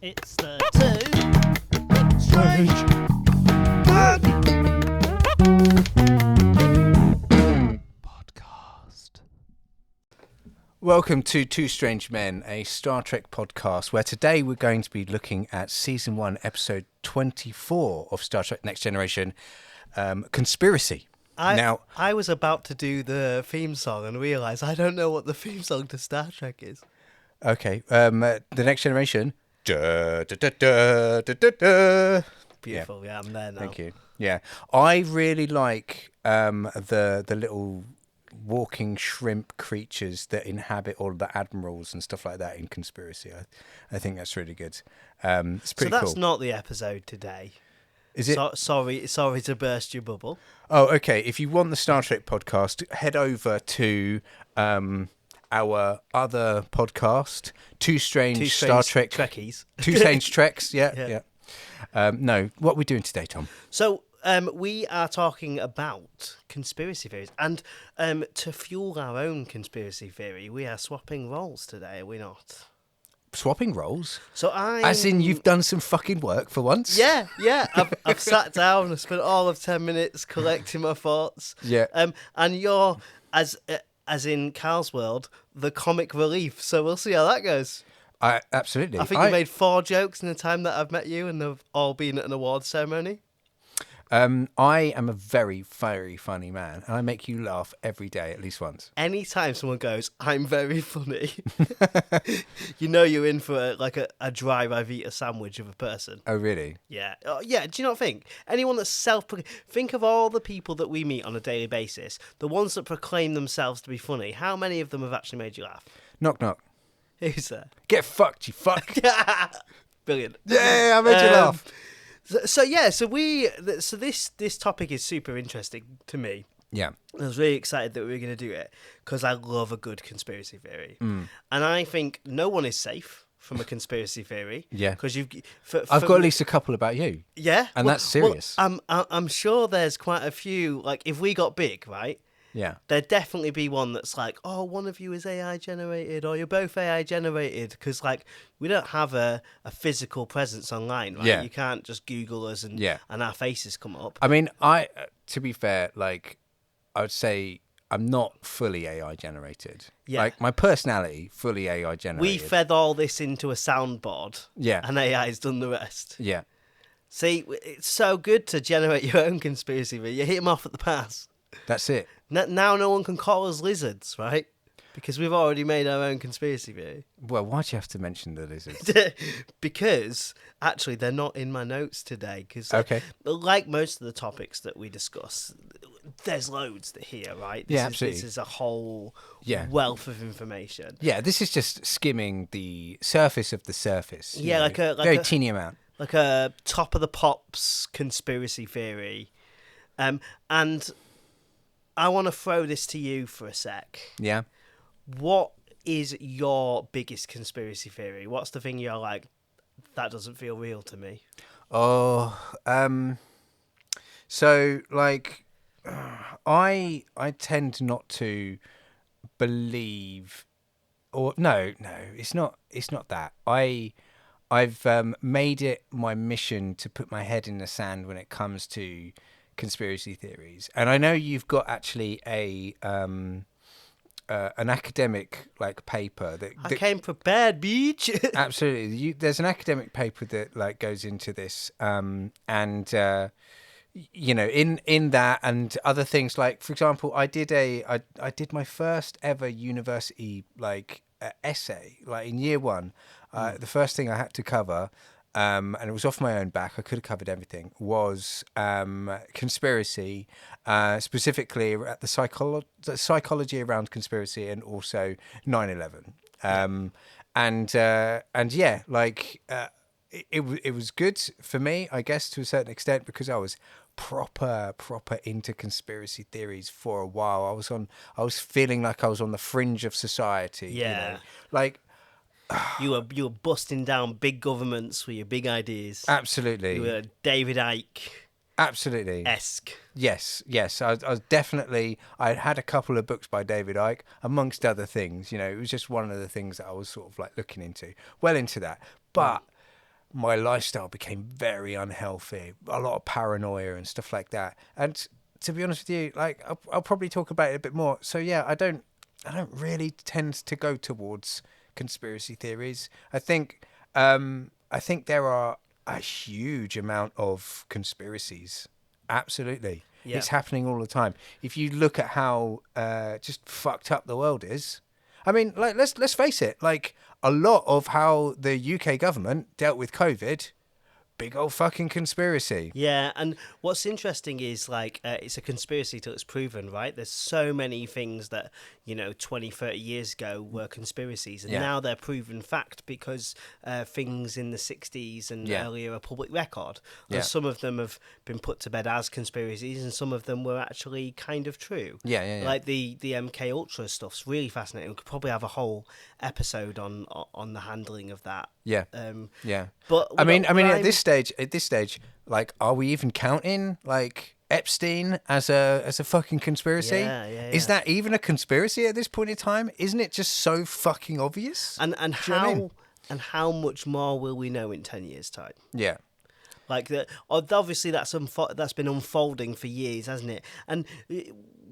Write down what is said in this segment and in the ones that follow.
It's the Two Strange Podcast. Welcome to Two Strange Men, a Star Trek podcast, where today we're going to be looking at Season 1, Episode 24 of Star Trek Next Generation, Conspiracy. I was about to do the theme song and realised I don't know what the theme song to Star Trek is. Okay, the Next Generation. Da, da, da, da, da, da, da. Beautiful, yeah, I'm there now. Thank you. Yeah, I really like the little walking shrimp creatures that inhabit all the admirals and stuff like that in Conspiracy. I think that's really good. It's pretty cool. So that's not the episode today. Is it? Sorry to burst your bubble. Oh, okay. If you want the Star Trek podcast, head over to our other podcast, Two Strange Star Trek Trekkies. Two Strange Treks. Yeah. No, what are we doing today, Tom? So we are talking about conspiracy theories, and to fuel our own conspiracy theory, we are swapping roles today. Are we not? Swapping roles? So As in, you've done some fucking work for once? Yeah. I've sat down and spent all of 10 minutes collecting my thoughts. Yeah. And you're, as in Carl's world, the comic relief. So we'll see how that goes. Absolutely. I think you made 4 jokes in the time that I've met you, and they've all been at an awards ceremony. I am a very, very funny man, and I make you laugh every day at least once. Anytime someone goes, "I'm very funny," you know you're in for a dry Rivita sandwich of a person. Oh, really? Yeah. Yeah. Do you not think? Anyone that's think of all the people that we meet on a daily basis, the ones that proclaim themselves to be funny, how many of them have actually made you laugh? Knock, knock. Who's there? Get fucked, you fuck. Brilliant. Yeah, I made you laugh. So this topic is super interesting to me. Yeah. I was really excited that we were going to do it because I love a good conspiracy theory. And I think no one is safe from a conspiracy theory. Yeah. Because I've got at least a couple about you. Yeah. And that's serious. Well, I'm sure there's quite a few, like if we got big, right? Yeah. There'd definitely be one that's like, oh, one of you is AI generated, or you're both AI generated, because like we don't have a physical presence online, right? Yeah. You can't just Google us and our faces come up. I mean, to be fair, like I would say I'm not fully AI generated. Yeah. Like my personality, fully AI generated. We fed all this into a soundboard. Yeah. And AI's done the rest. Yeah. See, it's so good to generate your own conspiracy theory. You hit them off at the pass. That's it. Now no one can call us lizards, right? Because we've already made our own conspiracy theory. Well, why'd you have to mention the lizards? Because, actually, they're not in my notes today. Because, like most of the topics that we discuss, there's loads here, right? Absolutely. This is a whole wealth of information. Yeah, this is just skimming the surface of the surface. Yeah, like a very teeny amount. Like a top of the pops conspiracy theory. And I want to throw this to you for a sec. Yeah. What is your biggest conspiracy theory? What's the thing you're like, that doesn't feel real to me? Oh, so like, I tend not to believe, or no, it's not that. I've made it my mission to put my head in the sand when it comes to conspiracy theories, and I know you've got actually an academic like paper that I came prepared, beach. Absolutely, there's an academic paper that like goes into this, and you know, in that and other things, like for example, I did my first ever university like essay, like in year 1. The first thing I had to cover. And it was off my own back, I could have covered everything, was conspiracy, specifically at the psychology around conspiracy, and also 9/11. And yeah, like it was good for me, I guess, to a certain extent, because I was proper into conspiracy theories for a while. I was feeling like I was on the fringe of society. Yeah. You know? Like, You were busting down big governments with your big ideas. Absolutely. You were David Icke. Absolutely. Esque. Yes. I was definitely. I had a couple of books by David Icke, amongst other things. You know, it was just one of the things that I was sort of like looking into, well into that. But my lifestyle became very unhealthy, a lot of paranoia and stuff like that. And to be honest with you, like I'll probably talk about it a bit more. So yeah, I don't really tend to go towards conspiracy theories. I think there are a huge amount of conspiracies. Absolutely. Yeah. It's happening all the time. If you look at how just fucked up the world is, I mean, like let's face it, like a lot of how the UK government dealt with COVID, big old fucking conspiracy. Yeah, and what's interesting is like it's a conspiracy till it's proven, right? There's so many things that 20, 30 years ago were conspiracies, and Yeah. now they're proven fact because things in the 60s and Yeah. earlier are public record. Yeah. And some of them have been put to bed as conspiracies, and some of them were actually kind of true. Yeah. Like the MK Ultra stuff's really fascinating. We could probably have a whole episode on the handling of that. Yeah. Yeah. But I mean, at this stage, like, are we even counting like Epstein as a fucking conspiracy? Yeah. Is that even a conspiracy at this point in time? Isn't it just so fucking obvious? And Do you know how what I mean? and how much more will we know in 10 years' time? Yeah. Like obviously that's been unfolding for years, hasn't it? And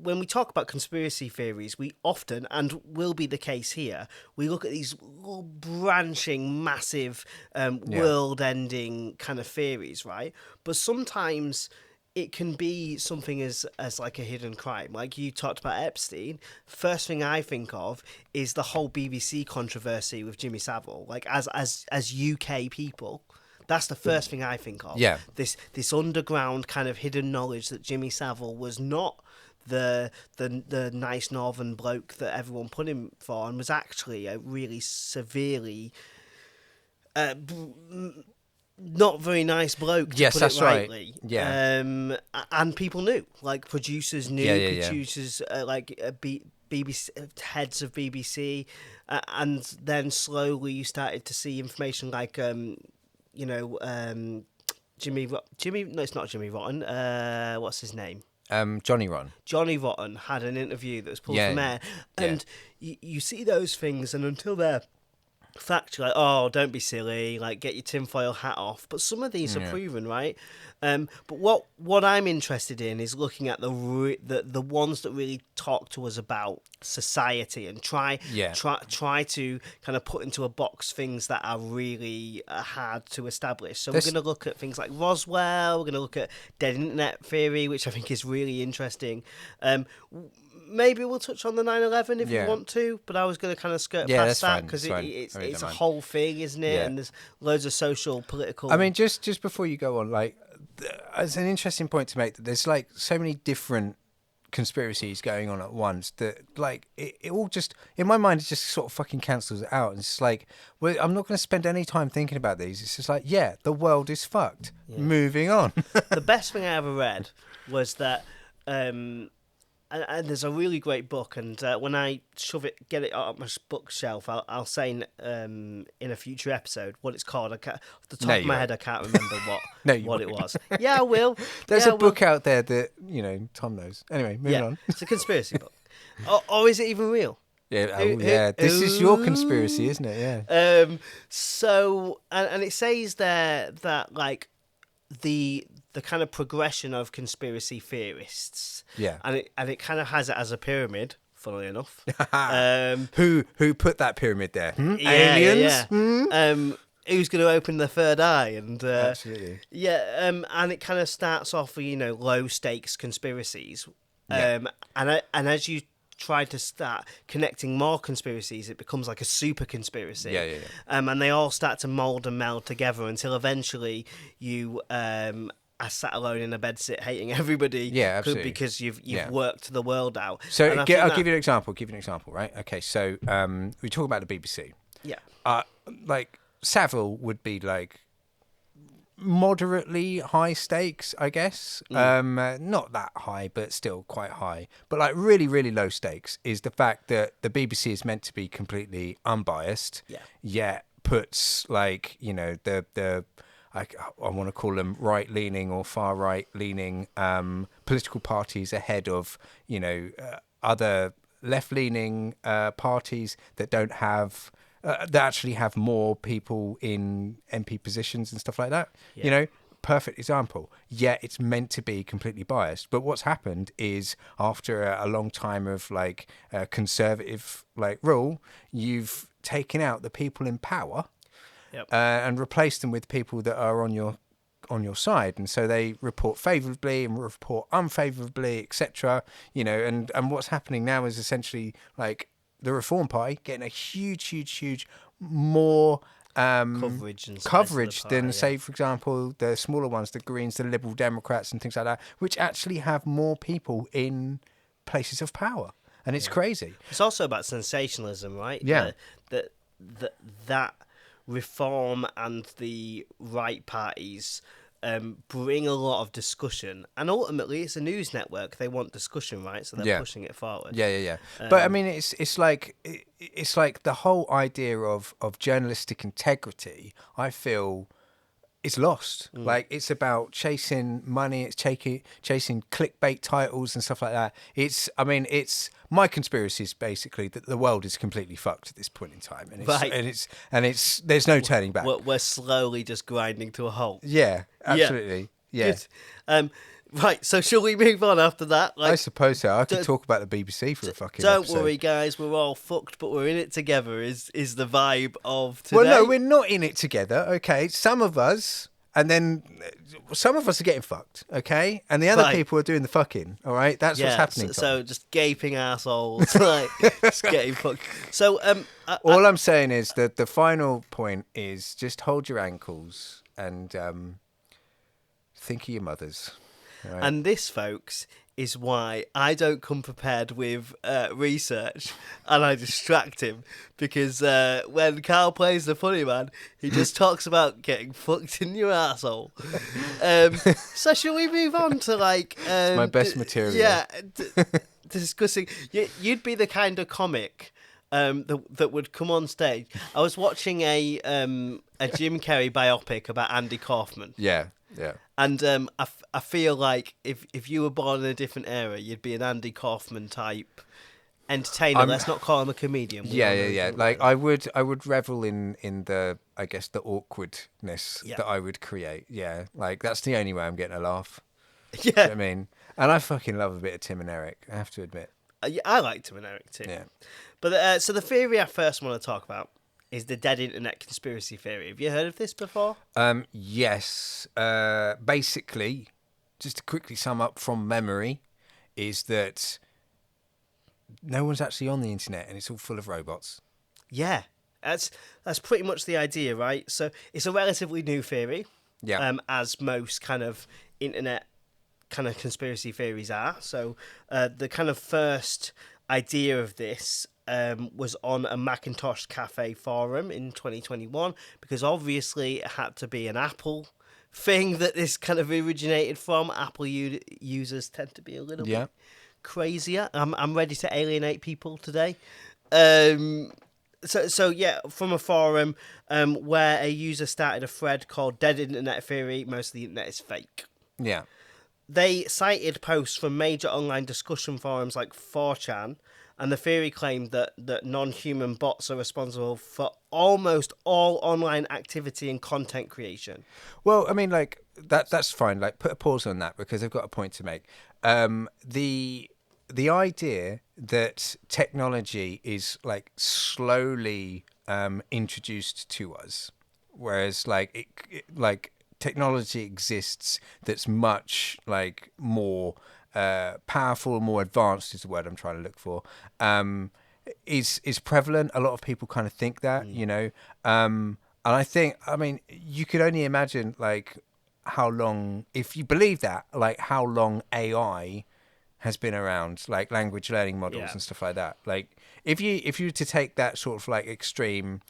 when we talk about conspiracy theories, we often, and will be the case here, we look at these branching, massive, world-ending kind of theories, right? But sometimes it can be something as like a hidden crime. Like you talked about Epstein. First thing I think of is the whole BBC controversy with Jimmy Savile. Like as UK people, that's the first thing I think of. Yeah. This underground kind of hidden knowledge that Jimmy Savile was not the nice northern bloke that everyone put him for, and was actually a really severely not very nice bloke, to Yes, put that's it rightly. right. Yeah. And people knew, like producers knew, Yeah. producers BBC heads of BBC, and then slowly you started to see information like Jimmy. No, it's not Jimmy Rotten. What's his name? Johnny Ron. Johnny Rotten had an interview that was pulled from air, Yeah. and you see those things, and until they're fact, like, oh, don't be silly, like, get your tinfoil hat off. But some of these are proven, right? But what I'm interested in is looking at the ones that really talk to us about society and try to kind of put into a box things that are really hard to establish. So we're going to look at things like Roswell. We're going to look at dead internet theory, which I think is really interesting. Maybe we'll touch on the 9/11 if you want to, but I was going to kind of skirt past that because it's a whole thing, isn't it? Yeah. And there's loads of social, political. I mean, just before you go on, like, it's an interesting point to make that there's like so many different conspiracies going on at once that, like, it all just, in my mind, it just sort of fucking cancels it out. And it's like, well, I'm not going to spend any time thinking about these. It's just like, yeah, the world is fucked. Yeah. Moving on. The best thing I ever read was that. And there's a really great book, and when I get it out of my bookshelf, I'll say in a future episode what it's called. Off the top of my head, I can't remember what it was. Yeah, I will. There's a book out there that Tom knows. Anyway, moving on. It's a conspiracy book. Or is it even real? Yeah, this is your conspiracy, isn't it? Yeah. So, and it says there that, like, the kind of progression of conspiracy theorists. Yeah. And it kind of has it as a pyramid, funnily enough. Who put that pyramid there? Aliens? Yeah. Who's going to open the third eye? And absolutely. Yeah, and it kind of starts off with, low stakes conspiracies. Yeah. And as you try to start connecting more conspiracies, it becomes like a super conspiracy. Yeah. And they all start to mold and meld together until eventually you are sat alone in a bedsit hating everybody. Yeah, absolutely. Because you've worked the world out. So I'll give you an example. Right? Okay. So we talk about the BBC. Yeah. Like Savile would be like moderately high stakes, I guess. Not that high, but still quite high. But like really, really low stakes is the fact that the BBC is meant to be completely unbiased. Yeah. Yet puts, like, the I want to call them right-leaning or far right-leaning political parties ahead of other left-leaning parties that don't have that actually have more people in MP positions and stuff like that. Yeah. You know, perfect example. Yeah, it's meant to be completely biased, but what's happened is after a long time of like conservative like rule, you've taken out the people in power. Yep. And replace them with people that are on your side, and so they report favourably and report unfavourably, etc. You know, and what's happening now is essentially like the Reform Party getting a huge more Coverage and coverage than, pie, say, for example, the smaller ones, the Greens, the Liberal Democrats, and things like that, which actually have more people in places of power, and it's crazy. It's also about sensationalism, right? Yeah. That Reform and the right parties bring a lot of discussion, and ultimately it's a news network. They want discussion, right? So they're pushing it forward. Yeah. But I mean, it's like the whole idea of journalistic integrity, I feel, is lost. Like, it's about chasing money, it's chasing clickbait titles and stuff like that. It's my conspiracy is basically that the world is completely fucked at this point in time, and it's there's no turning back. We're slowly just grinding to a halt. Yeah, absolutely. Yeah. Good. Right, so shall we move on after that? I suppose so. I could talk about the BBC for a fucking Don't episode. worry, guys. We're all fucked, but we're in it together. Is the vibe of today? Well, no, we're not in it together. Okay, some of us, and then some of us are getting fucked. Okay, and the other people are doing the fucking. All right, that's what's happening. So just gaping assholes, like just getting fucked. So all I'm saying is that the final point is just hold your ankles and think of your mothers. Right. And this, folks, is why I don't come prepared with research, and I distract him, because when Carl plays the funny man, he just talks about getting fucked in your asshole. So shall we move on to like it's my best material? Yeah, discussing. You'd be the kind of comic that would come on stage. I was watching a Jim Carrey biopic about Andy Kaufman. Yeah. And I feel like if you were born in a different era, you'd be an Andy Kaufman type entertainer. Let's not call him a comedian. Yeah. Like I would revel in the, I guess, the awkwardness that I would create. Yeah, like that's the only way I'm getting a laugh. Yeah, you know what I mean, and I fucking love a bit of Tim and Eric, I have to admit. I like Tim and Eric too. Yeah, but so the theory I first want to talk about is the dead internet conspiracy theory. Have you heard of this before? Yes. Basically, just to quickly sum up from memory, is that no one's actually on the internet and it's all full of robots. Yeah, that's pretty much the idea, right? So it's a relatively new theory. Yeah. As most kind of internet kind of conspiracy theories are. So the kind of first idea of this was on a Macintosh Cafe forum in 2021, because obviously it had to be an Apple thing that this kind of originated from. Apple users tend to be a little bit crazier. I'm ready to alienate people today. So yeah, from a forum where a user started a thread called Dead Internet Theory, most of the internet is fake. Yeah. They cited posts from major online discussion forums like 4chan, and the theory claimed that non-human bots are responsible for almost all online activity and content creation. Well, I mean, like, that's fine. Like, put a pause on that, because I've got a point to make. The idea that technology is, like, slowly introduced to us, whereas, like, technology exists that's much, like, more powerful, more advanced is the word I'm trying to look for, is prevalent. A lot of people kind of think that, you know, and I think, I mean, you could only imagine, like, how long, if you believe that, like, how long AI has been around, like language learning models and stuff like that. Like, if you were to take that sort of like extreme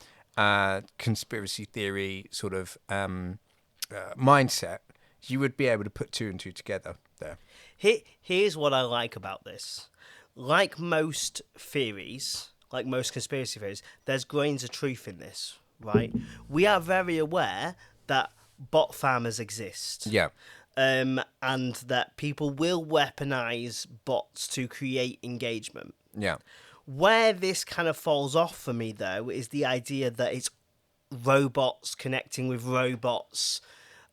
conspiracy theory sort of mindset, you would be able to put two and two together there. Here's what I like about this. Like most theories, like most conspiracy theories, there's grains of truth in this, right? We are very aware that bot farmers exist. Yeah. And that people will weaponize bots to create engagement. Yeah. Where this kind of falls off for me, though, is the idea that it's robots connecting with robots,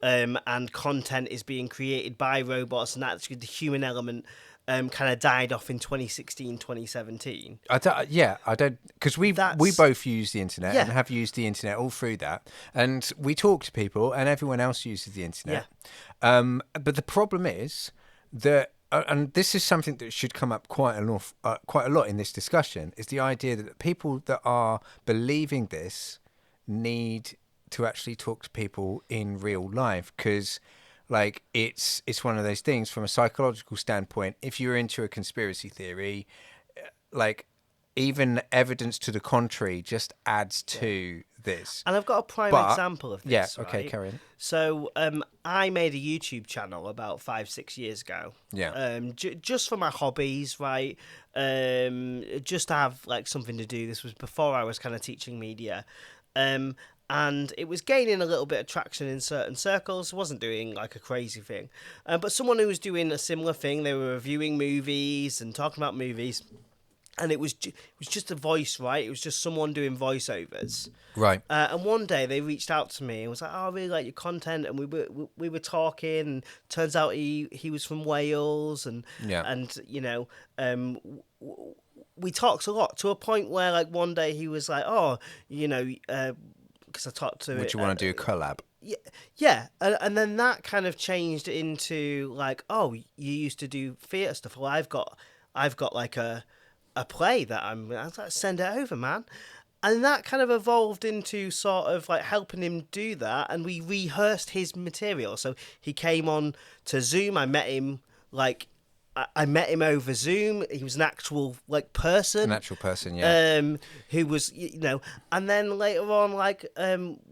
and content is being created by robots, and that's the human element kind of died off in 2016, 2017. I don't, because we both use the internet and have used the internet all through that, and we talk to people, and everyone else uses the internet. But the problem is that, and this is something that should come up quite a lot in this discussion, is the idea that people that are believing this need to actually talk to people in real life, because like it's one of those things from a psychological standpoint. If you're into a conspiracy theory, like even evidence to the contrary just adds to this. And I've got a prime example of this. Yeah, okay, right? carry on. So I made a YouTube channel about 5-6 years ago. Yeah. Just for my hobbies, right? Just to have like something to do. This was before I was kind of teaching media. And it was gaining a little bit of traction in certain circles. It wasn't doing like a crazy thing. But someone who was doing a similar thing, they were reviewing movies and talking about movies. And it was just a voice, right? It was just someone doing voiceovers. Right. And one day they reached out to me and was like, "Oh, I really like your content." And we were talking, and turns out he was from Wales, and you know, we talked a lot, to a point where like one day he was like, "Oh, you know, because I talked to." Would you want to do a collab? Yeah, and then that kind of changed into like, "Oh, you used to do theatre stuff. Well, I've got like a play that I was like, send it over, man." And that kind of evolved into sort of like helping him do that, and we rehearsed his material. So he came on to Zoom. I met him I met him over Zoom. He was an actual person. An actual person, yeah. Who was, you know, and then later on,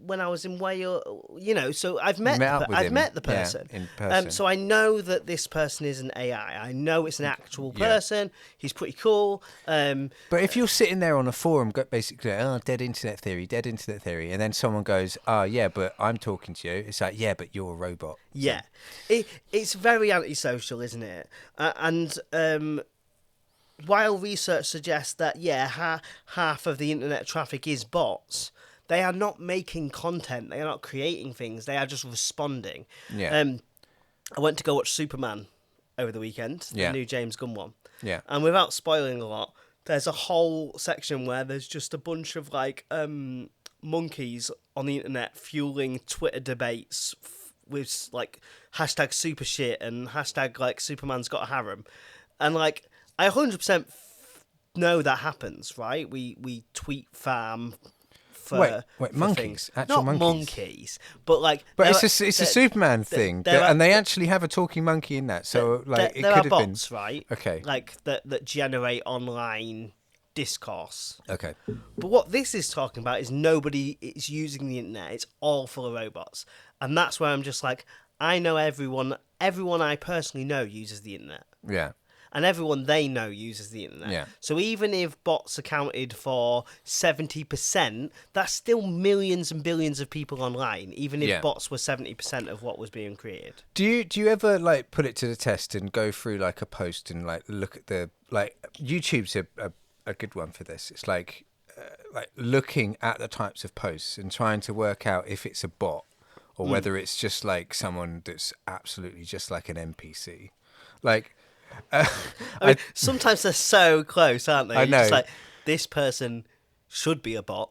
when I was in Wales, you know, so I've met the person. Yeah, in person. So I know that this person is an AI. I know it's an actual person. Yeah. He's pretty cool. But if you're sitting there on a forum, basically, dead internet theory, and then someone goes, "Oh yeah, but I'm talking to you," it's like, "Yeah, but you're a robot." Yeah, it's very antisocial, isn't it? And while research suggests that half of the internet traffic is bots, they are not making content. They are not creating things. They are just responding. Yeah. I went to go watch Superman over the weekend, the new James Gunn one. Yeah. And without spoiling a lot, there's a whole section where there's just a bunch of monkeys on the internet fueling Twitter debates with hashtag super shit and hashtag Superman's got a harem. And I 100% know that happens, right? We tweet farm for monkeys, things. actual not monkeys, but it's a Superman thing, and they actually have a talking monkey in that. So it could have been bots, right? Okay, that generate online discourse. Okay, but what this is talking about is nobody is using the internet. It's all full of robots, and that's where I'm just like, I know everyone I personally know uses the internet. Yeah. And everyone they know uses the internet. Yeah. So even if bots accounted for 70%, that's still millions and billions of people online, even if bots were 70% of what was being created. Do you ever put it to the test and go through a post and look at the YouTube's a good one for this. It's looking at the types of posts and trying to work out if it's a bot or whether it's just someone that's absolutely just like an NPC. I mean, sometimes they're so close, aren't they? I know. Just this person should be a bot.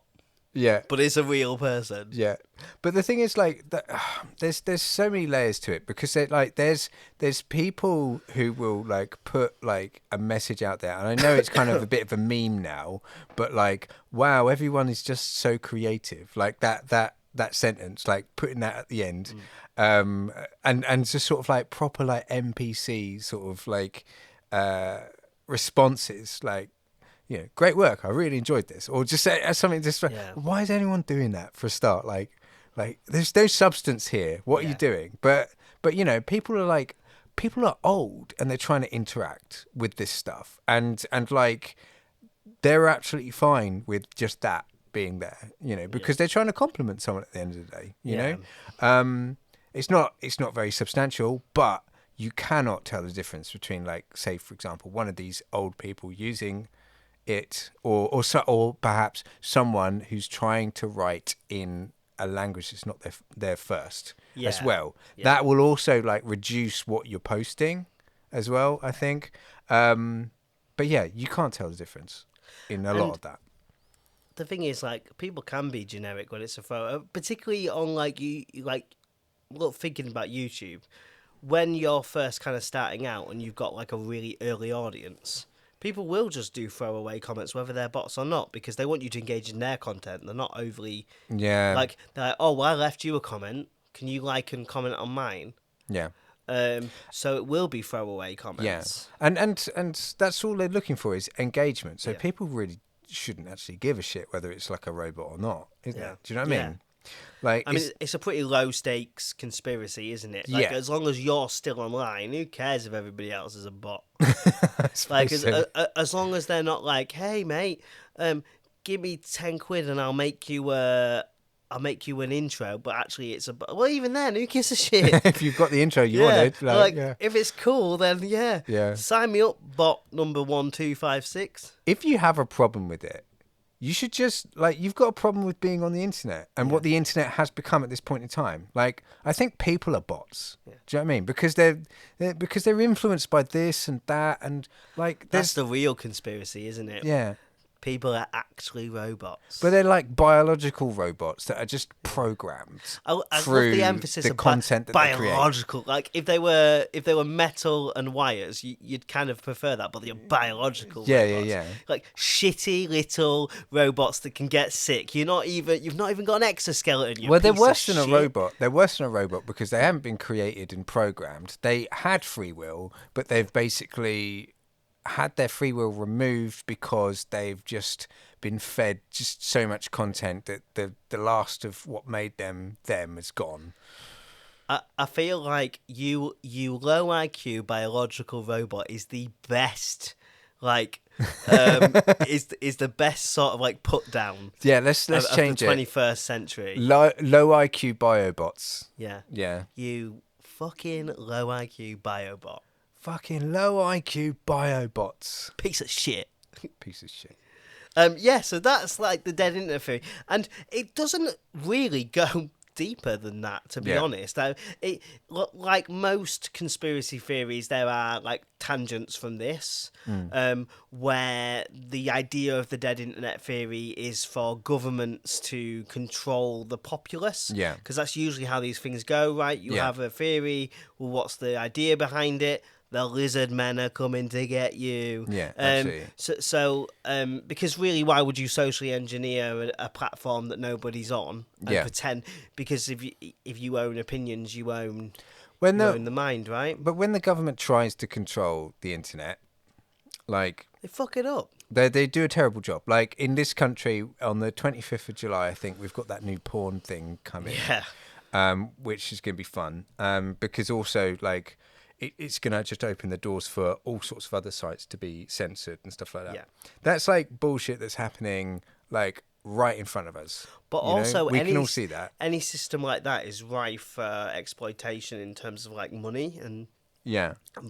Yeah. But it's a real person. Yeah. But the thing is there's so many layers to it, because there's people who will put a message out there, and I know it's kind of a bit of a meme now, but wow, everyone is just so creative. That sentence, putting that at the end, and just sort of proper NPC sort of responses, great work, I really enjoyed this, or just say something. Why is anyone doing that for a start? There's no substance here. What are you doing? But people are old and they're trying to interact with this stuff, and they're absolutely fine with just that being there, because they're trying to compliment someone at the end of the day, you know. It's not very substantial, but you cannot tell the difference between say, for example, one of these old people using it, or perhaps someone who's trying to write in a language that's not their first as well. Yeah. That will also like reduce what you're posting as well, I think. But yeah, you can't tell the difference in a lot of that. The thing is, like, people can be generic when it's a photo, particularly on like thinking about YouTube. When you're first kind of starting out and you've got like a really early audience, people will just do throwaway comments, whether they're bots or not, because they want you to engage in their content. They're not overly they're like, oh, well, I left you a comment. Can you like and comment on mine? Yeah. So it will be throwaway comments. Yeah. And that's all they're looking for is engagement. So people really shouldn't actually give a shit whether it's like a robot or not, isn't it? Do you know what I mean? Like, I mean, it's a pretty low stakes conspiracy, isn't it? Like, as long as you're still online, who cares if everybody else is a bot? Like, as long as they're not like, hey mate, give me 10 quid and I'll make you an intro, but actually it's well, even then, who gives a shit? If you've got the intro you wanted, if it's cool, then sign me up, bot number 1256. If you have a problem with it, you should just, like, you've got a problem with being on the internet and what the internet has become at this point in time. Like, I think people are bots. Yeah. Do you know what I mean? Because they're influenced by this and that, and like that's the real conspiracy, isn't it? Yeah. People are actually robots. But they're like biological robots that are just programmed through the emphasis the of content that biological. They create. Like, if they were metal and wires, you'd kind of prefer that, but they're biological robots. Yeah. Like shitty little robots that can get sick. You've not even got an exoskeleton. Well, they're worse than a robot. They're worse than a robot because they haven't been created and programmed. They had free will, but they've basically had their free will removed because they've just been fed just so much content that the last of what made them is gone. I feel like you low IQ biological robot is the best, like, is the best sort of like put down. Yeah, let's change the 21st century. Low IQ biobots. Yeah. You fucking low IQ biobot. Fucking low IQ biobots. Piece of shit. So that's like the dead internet theory. And it doesn't really go deeper than that, to be honest. It, like most conspiracy theories, there are like tangents from this, where the idea of the dead internet theory is for governments to control the populace. Yeah. Because that's usually how these things go, right? You have a theory, well, what's the idea behind it? The lizard men are coming to get you. Yeah, absolutely. So, because really, why would you socially engineer a platform that nobody's on and pretend? Because if you own opinions, you own the mind, right? But when the government tries to control the internet, like, they fuck it up. They do a terrible job. Like in this country, on the 25th of July, I think we've got that new porn thing coming. Yeah. Which is going to be fun. Because also like. It's going to just open the doors for all sorts of other sites to be censored and stuff like that. Yeah. That's like bullshit that's happening like right in front of us. But also, we can all see that. Any system like that is rife for exploitation in terms of like money and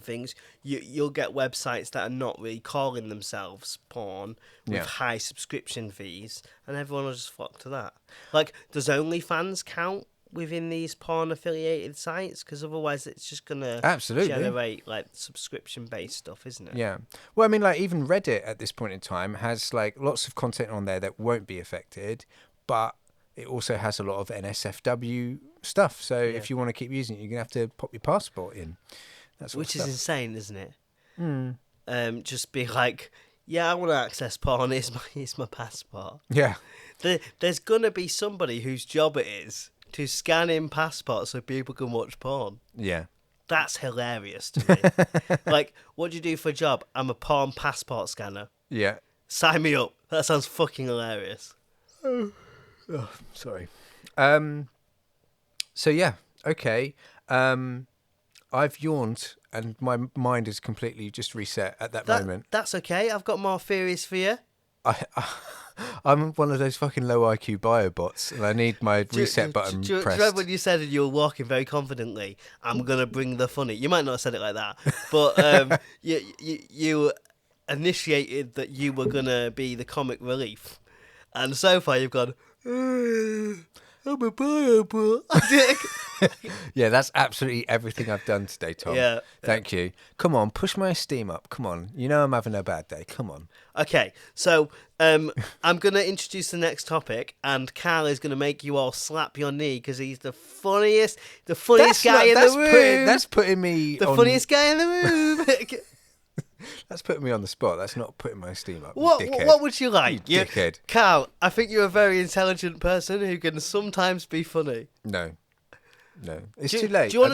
things. You'll get websites that are not really calling themselves porn with high subscription fees, and everyone will just flock to that. Like, does OnlyFans count within these porn affiliated sites? Because otherwise it's just gonna generate like subscription based stuff, isn't it? Yeah. Well, I mean, like even Reddit at this point in time has like lots of content on there that won't be affected, but it also has a lot of NSFW stuff. So if you want to keep using it, you're gonna have to pop your passport in. Which is insane, isn't it? Just be like, I want to access porn. Here's my passport. Yeah. There's gonna be somebody whose job it is to scan in passports so people can watch porn. Yeah. That's hilarious to me. Like, what do you do for a job? I'm a porn passport scanner. Yeah. Sign me up. That sounds fucking hilarious. Oh, sorry. So, yeah. Okay. I've yawned and my mind is completely just reset at that moment. That's okay. I've got more theories for you. I'm one of those fucking low IQ biobots, and I need my reset button pressed. Do you remember when you said you were walking very confidently? I'm gonna bring the funny. You might not have said it like that, but initiated that you were gonna be the comic relief, and so far you've gone. I'm a bio. Yeah, that's absolutely everything I've done today, Tom. Yeah. Thank you. Come on, push my esteem up. Come on. You know I'm having a bad day. Come on. Okay, so I'm going to introduce the next topic, and Carl is going to make you all slap your knee because he's the funniest guy in the room. That's putting me the funniest guy in the room. That's putting me on the spot. That's not putting my esteem up. What would you like? You dickhead. Carl, I think you're a very intelligent person who can sometimes be funny. No. It's too late. I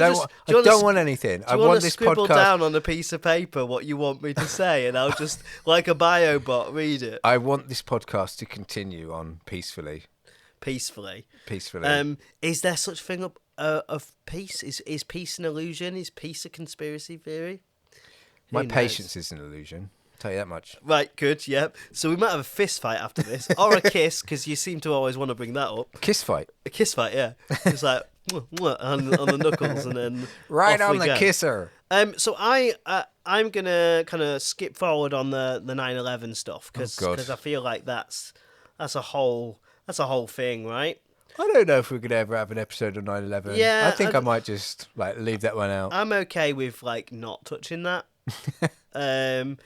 don't want anything. I want this scribble podcast down on a piece of paper what you want me to say, and I'll just, like a bio bot, read it. I want this podcast to continue on peacefully. Peacefully. Is there such thing of peace? Is peace an illusion? Is peace a conspiracy theory? My patience is an illusion. I'll tell you that much. Right, good, yep. So we might have a fist fight after this, or a kiss, because you seem to always want to bring that up. Kiss fight? A kiss fight, yeah. It's like, on the knuckles, and then right on the kisser. So I'm going to kind of skip forward on the 9/11 stuff, because I feel like that's a whole thing, right? I don't know if we could ever have an episode of 9/11. Yeah, I think I might just leave that one out. I'm okay with not touching that. I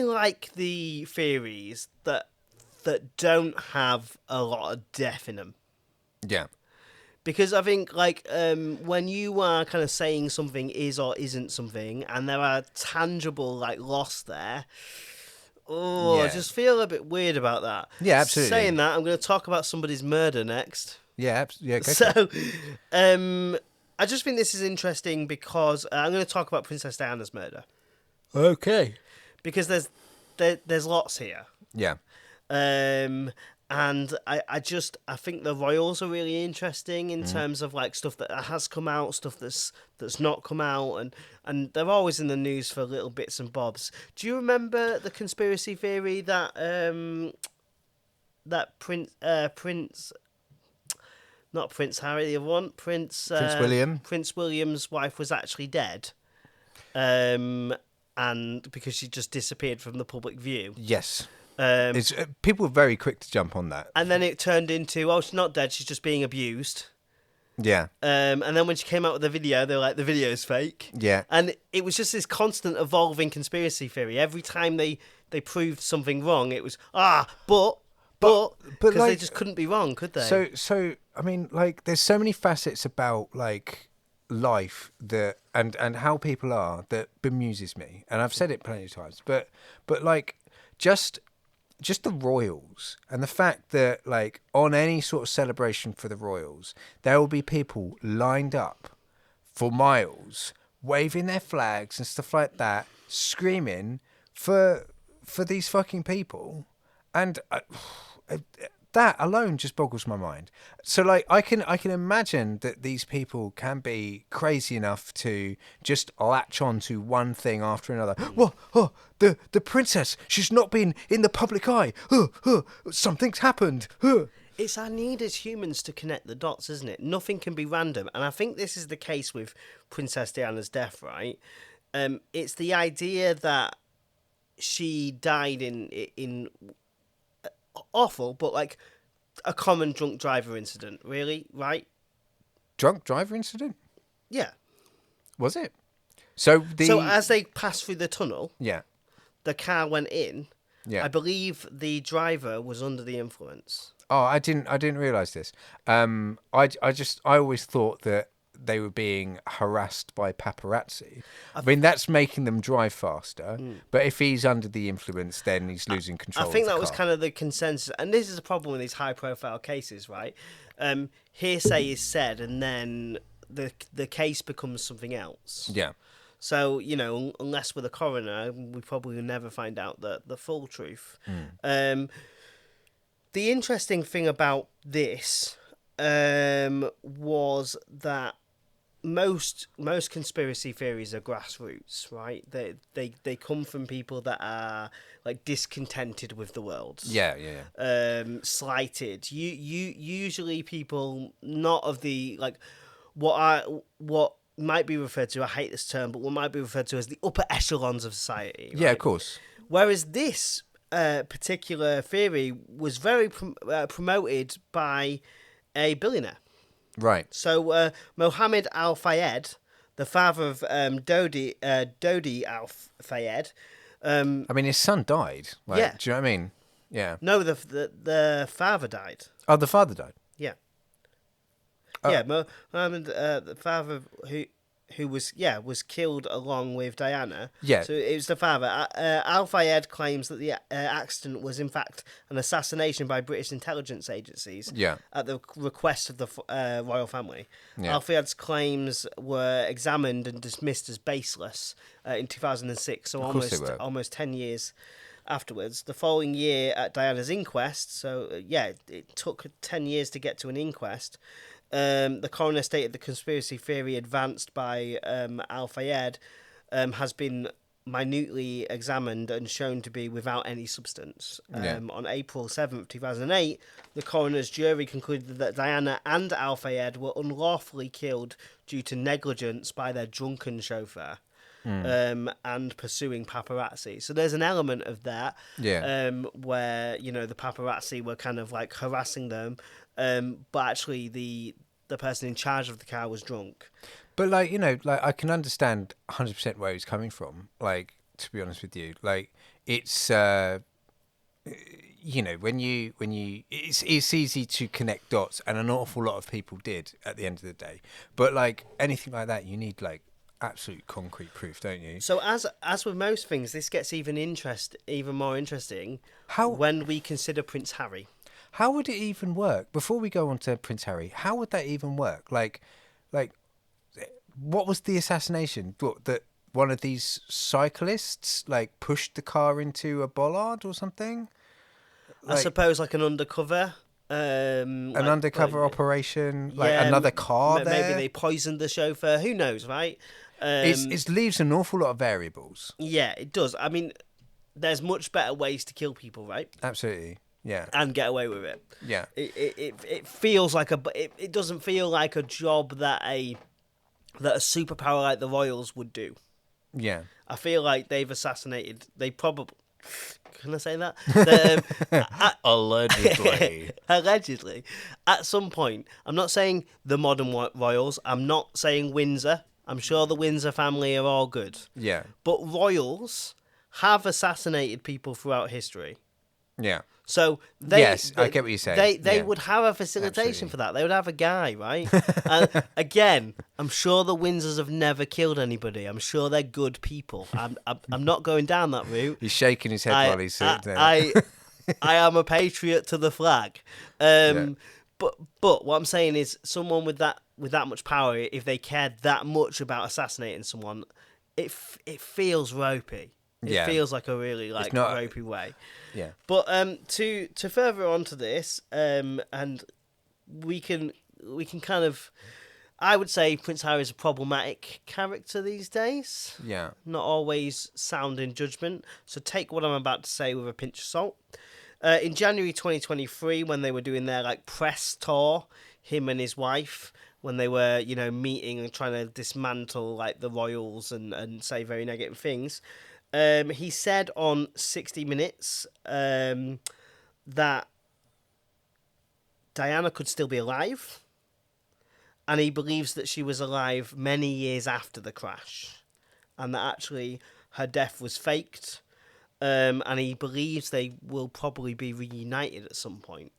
like the theories that don't have a lot of depth in them. Yeah. Because I think when you are kind of saying something is or isn't something, and there are tangible loss there. I just feel a bit weird about that. Yeah, absolutely. Saying that, I'm going to talk about somebody's murder next. Yeah, yeah. So, I just think this is interesting because I'm going to talk about Princess Diana's murder. Okay. Because there's lots here. Yeah. And I think the royals are really interesting in terms of stuff that has come out, stuff that's not come out, and they're always in the news for little bits and bobs. Do you remember the conspiracy theory that not Prince Harry, the other one, Prince William. Prince William's wife was actually dead, and because she just disappeared from the public view. Yes. People were very quick to jump on that. And then it turned into, she's not dead, she's just being abused. Yeah. And then when she came out with the video, they were like, the video's fake. Yeah. And it was just this constant evolving conspiracy theory. Every time they proved something wrong, it was, but because they just couldn't be wrong, could they? So I mean, there's so many facets about life that and how people are that bemuses me, and I've said it plenty of times. But just the royals and the fact that on any sort of celebration for the royals, there will be people lined up for miles, waving their flags and stuff like that, screaming for these fucking people, and. That alone just boggles my mind. So I can imagine that these people can be crazy enough to just latch on to one thing after another. The princess, she's not been in the public eye. Something's happened. It's our need as humans to connect the dots, isn't it? Nothing can be random. And I think this is the case with Princess Diana's death, right? It's the idea that she died in awful, but a common drunk driver incident, really, right? Drunk driver incident? Yeah. Was it? So as they passed through the tunnel, yeah, the car went in. Yeah. I believe the driver was under the influence. Oh, I didn't realise this. I always thought that they were being harassed by paparazzi. I mean, that's making them drive faster. But if he's under the influence, then he's losing control. I think of the that was car. kind of the consensus. And this is the problem with these high-profile cases, right? Hearsay is said, and then the case becomes something else. Yeah. So, unless we're the coroner, we probably will never find out the full truth. The interesting thing about this was that most conspiracy theories are grassroots, right? They come from people that are discontented with the world. Yeah. Slighted. You usually people not of the what might be referred to, I hate this term, but what might be referred to as the upper echelons of society. Right? Yeah, of course. Whereas this particular theory was very promoted by a billionaire. Right. So Mohammed Al Fayed, the father of Dodi Al Fayed. I mean, his son died. Like, Yeah. Do you know what I mean? Yeah. No, the father died. Oh, the father died. Yeah. Oh. Yeah, Mohammed, the father who was killed along with Diana. Yeah. So it was the father. Al Fayed claims that the accident was in fact an assassination by British intelligence agencies. Yeah. At the request of the royal family. Yeah. Al Fayed's claims were examined and dismissed as baseless in 2006. So almost 10 years afterwards. The following year at Diana's inquest. So it took 10 years to get to an inquest. The coroner stated the conspiracy theory advanced by Al Fayed has been minutely examined and shown to be without any substance. On April 7th, 2008, the coroner's jury concluded that Diana and Al Fayed were unlawfully killed due to negligence by their drunken chauffeur. And pursuing paparazzi. So there's an element of that where, the paparazzi were kind of like harassing them, but actually the person in charge of the car was drunk. But I can understand 100% where he's coming from. Like, to be honest with you, like it's when you it's easy to connect dots, and an awful lot of people did at the end of the day. But like anything like that, you need like absolute concrete proof, don't you? So as with most things, this gets even more interesting when we consider Prince Harry. How would it even work? Before we go on to Prince Harry, how would that even work? Like, what was the assassination? That one of these cyclists like pushed the car into a bollard or something? I suppose like an undercover. Undercover operation, like another car there. Maybe they poisoned the chauffeur. Who knows, right? It leaves an awful lot of variables. Yeah, it does. I mean, there's much better ways to kill people, right? Absolutely, yeah. And get away with it. Yeah. It feels like it doesn't feel like a job that a superpower like the Royals would do. Yeah. I feel like they probably. Can I say that? Allegedly. Allegedly. At some point, I'm not saying the modern royals. I'm not saying Windsor. I'm sure the Windsor family are all good. Yeah. But royals have assassinated people throughout history. Yeah. So I get what you're saying. They would have a facilitation for that. They would have a guy, right? And again, I'm sure the Windsors have never killed anybody. I'm sure they're good people. I'm not going down that route. He's shaking his head while he's sitting there. I am a patriot to the flag. But what I'm saying is, someone with that much power, if they cared that much about assassinating someone, it feels ropey. It feels like a really ropey way. Yeah. But to further on to this, and we can kind of, I would say Prince Harry is a problematic character these days. Yeah. Not always sound in judgment. So take what I'm about to say with a pinch of salt. In January 2023, when they were doing their press tour, him and his wife, when they were meeting and trying to dismantle the royals and say very negative things. He said on 60 Minutes that Diana could still be alive, and he believes that she was alive many years after the crash, and that actually her death was faked, and he believes they will probably be reunited at some point.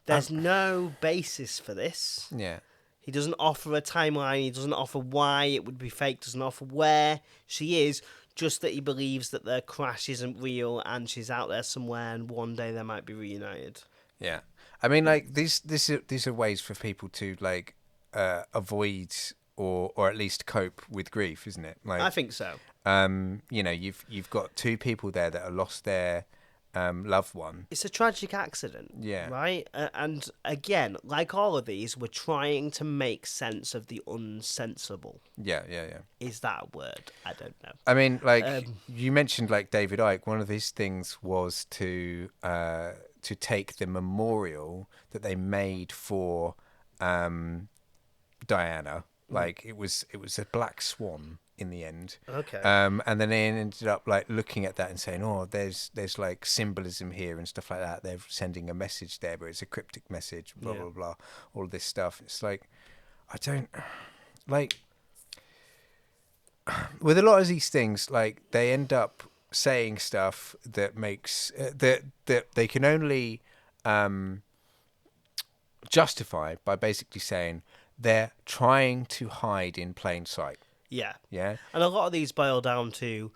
There's no basis for this. Yeah. He doesn't offer a timeline, he doesn't offer why it would be fake, doesn't offer where she is, just that he believes that the crash isn't real and she's out there somewhere and one day they might be reunited. Yeah. I mean, these are ways for people to avoid or at least cope with grief, isn't it? I think so. You've got two people there that have lost their loved one. It's a tragic accident, right? And again, like all of these, we're trying to make sense of the unsensible. Yeah. Is that a word? I don't know. I mean, you mentioned David Icke. One of his things was to take the memorial that they made for Diana Like it was a black swan in the end. Okay. And then they ended up like looking at that and saying, "Oh, there's like symbolism here and stuff like that. They're sending a message there, but it's a cryptic message. Blah blah blah. All of this stuff. It's like I don't like with a lot of these things. Like they end up saying stuff that makes that they can only justify by basically saying they're trying to hide in plain sight. Yeah. Yeah. And a lot of these boil down to,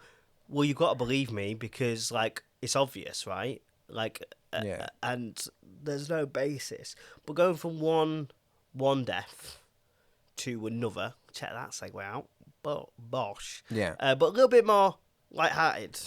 well, you've got to believe me because, like, it's obvious, right? Like, and there's no basis. But going from one death to another, check that segue out. But bosh. Yeah. But a little bit more lighthearted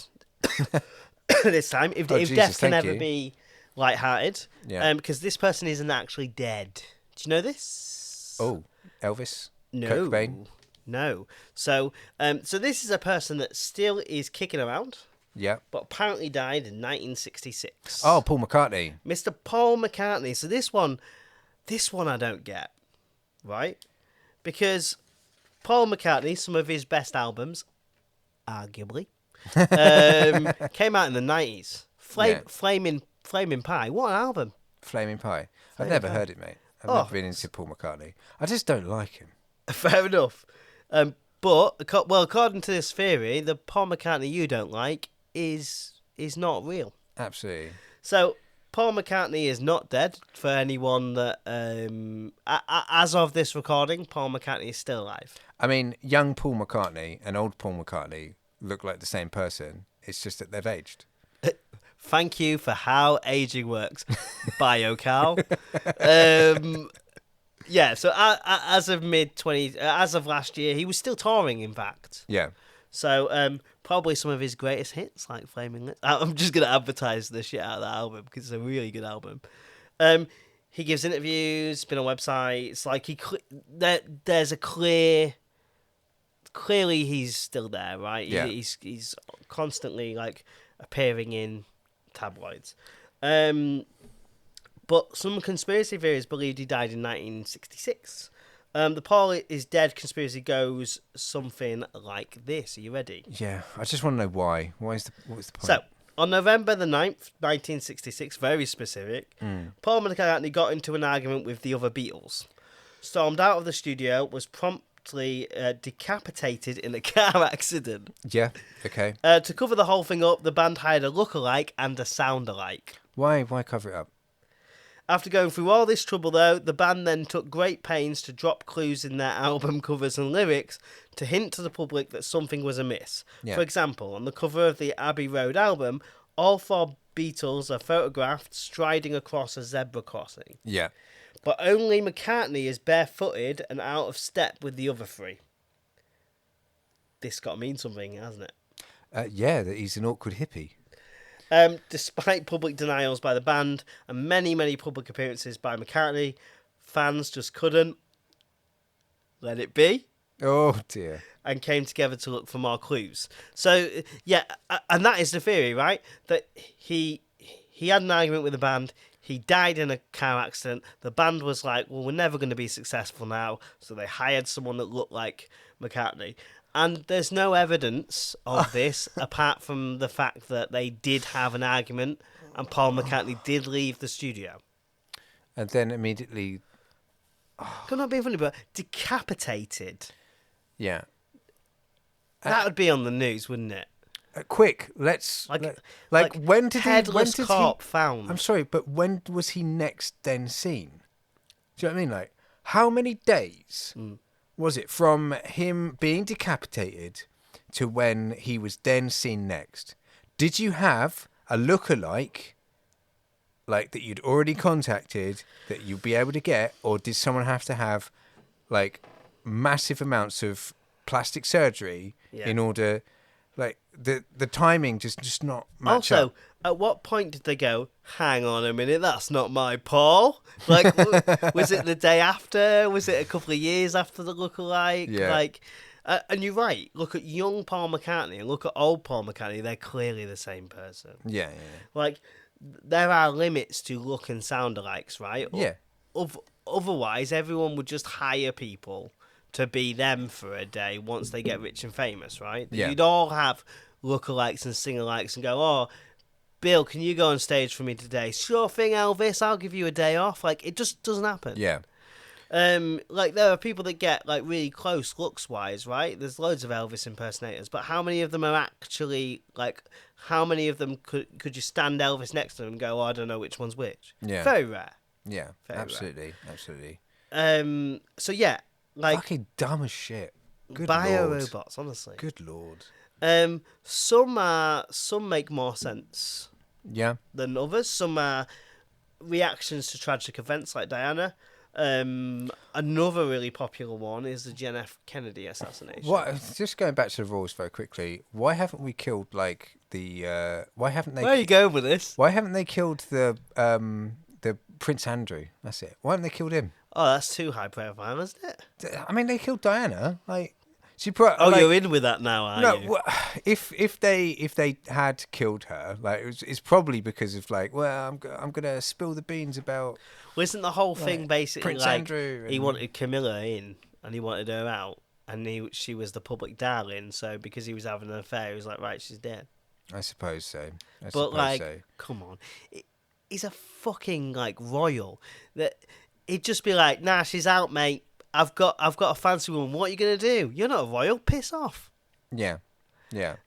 this time. If death can ever be lighthearted, because this person isn't actually dead. Do you know this? Oh, Elvis? No. Kurt Cobain? No. So this is a person that still is kicking around. Yeah. But apparently died in 1966. Oh, Paul McCartney. Mr. Paul McCartney. So this one I don't get, right? Because Paul McCartney, some of his best albums, arguably, came out in the 90s. Flaming Pie. What an album. Flaming Pie. I've never heard it, mate. I've never been into Paul McCartney. I just don't like him. Fair enough. But according to this theory, the Paul McCartney you don't like is not real. Absolutely. So Paul McCartney is not dead. For anyone that, as of this recording, Paul McCartney is still alive. I mean, young Paul McCartney and old Paul McCartney look like the same person. It's just that they've aged. Thank you for how aging works, BioCal. Yeah, so as of as of last year, he was still touring, in fact. Yeah. So probably some of his greatest hits, like Flaming Lips. I'm just going to advertise the shit out of that album because it's a really good album. He gives interviews, been on websites. Like there's a clearly he's still there, right? Yeah. He's constantly like appearing in tabloids. But some conspiracy theories believed he died in 1966. The Paul is dead conspiracy goes something like this. Are you ready? Yeah, I just want to know why. What's the point? So, on November the 9th, 1966, very specific, Paul McCartney got into an argument with the other Beatles, stormed out of the studio, was promptly decapitated in a car accident. Yeah, okay. To cover the whole thing up, the band hired a look-alike and a sound-alike. Why cover it up? After going through all this trouble, though, the band then took great pains to drop clues in their album covers and lyrics to hint to the public that something was amiss. Yeah. For example, on the cover of the Abbey Road album, all four Beatles are photographed striding across a zebra crossing. Yeah. But only McCartney is barefooted and out of step with the other three. This got to mean something, hasn't it? Yeah, that he's an awkward hippie. Despite public denials by the band and many, many public appearances by McCartney, fans just couldn't let it be. Oh, dear. And came together to look for more clues. So, yeah, and that is the theory, right? That he had an argument with the band. He died in a car accident. The band was like, well, we're never going to be successful now. So they hired someone that looked like McCartney. And there's no evidence of this apart from the fact that they did have an argument and Paul McCartney did leave the studio. And then immediately... Could not be funny, but decapitated. Yeah. That would be on the news, wouldn't it? Quick, let's... Like when did headless corpse found. I'm sorry, but when was he next then seen? Do you know what I mean? Like, how many days... was it from him being decapitated to when he was then seen next? Did you have a look-alike, like that you'd already contacted, that you'd be able to get, or did someone have to have, like, massive amounts of plastic surgery in order, like, the timing just not match up? Also, at what point did they go, hang on a minute, that's not my Paul? Like, was it the day after? Was it a couple of years after the look-alike? Yeah. Like, and you're right. Look at young Paul McCartney and look at old Paul McCartney. They're clearly the same person. Yeah. Like, there are limits to look and sound alikes, right? Yeah. Otherwise, everyone would just hire people to be them for a day once they get rich and famous, right? Yeah. You'd all have lookalikes and singer-likes and go, oh, Bill, can you go on stage for me today? Sure thing, Elvis, I'll give you a day off. Like, it just doesn't happen. Yeah. Like, there are people that get, like, really close looks-wise, right? There's loads of Elvis impersonators, but how many of them are actually, like, how many of them could you stand Elvis next to them and go, oh, I don't know which one's which? Yeah. Very rare. Yeah, Very absolutely. Absolutely. So, yeah, like... Fucking dumb as shit. Good Biorobots, Lord. honestly. Good Lord. Some make more sense Yeah. than others. Some are reactions to tragic events like Diana. Another really popular one is the John F. Kennedy assassination. What? Just going back to the rules very quickly. Why haven't we killed like the? Why haven't they? Where are you going with this? Why haven't they killed the Prince Andrew? That's it. Why haven't they killed him? Oh, that's too high profile, isn't it? I mean, they killed Diana. Like she put. Oh, like, you're in with that now, are you? No, if they had killed her, like it's probably because of like, well, I'm gonna spill the beans about. Well, isn't the whole thing basically Prince like Andrew he wanted Camilla in and he wanted her out, and she was the public darling. So because he was having an affair, he was like, right, she's dead. I suppose so. But like, come on, he's a fucking like royal. That he'd just be like, nah, she's out, mate. I've got a fancy woman. What are you gonna do? You're not a royal. Piss off. Yeah.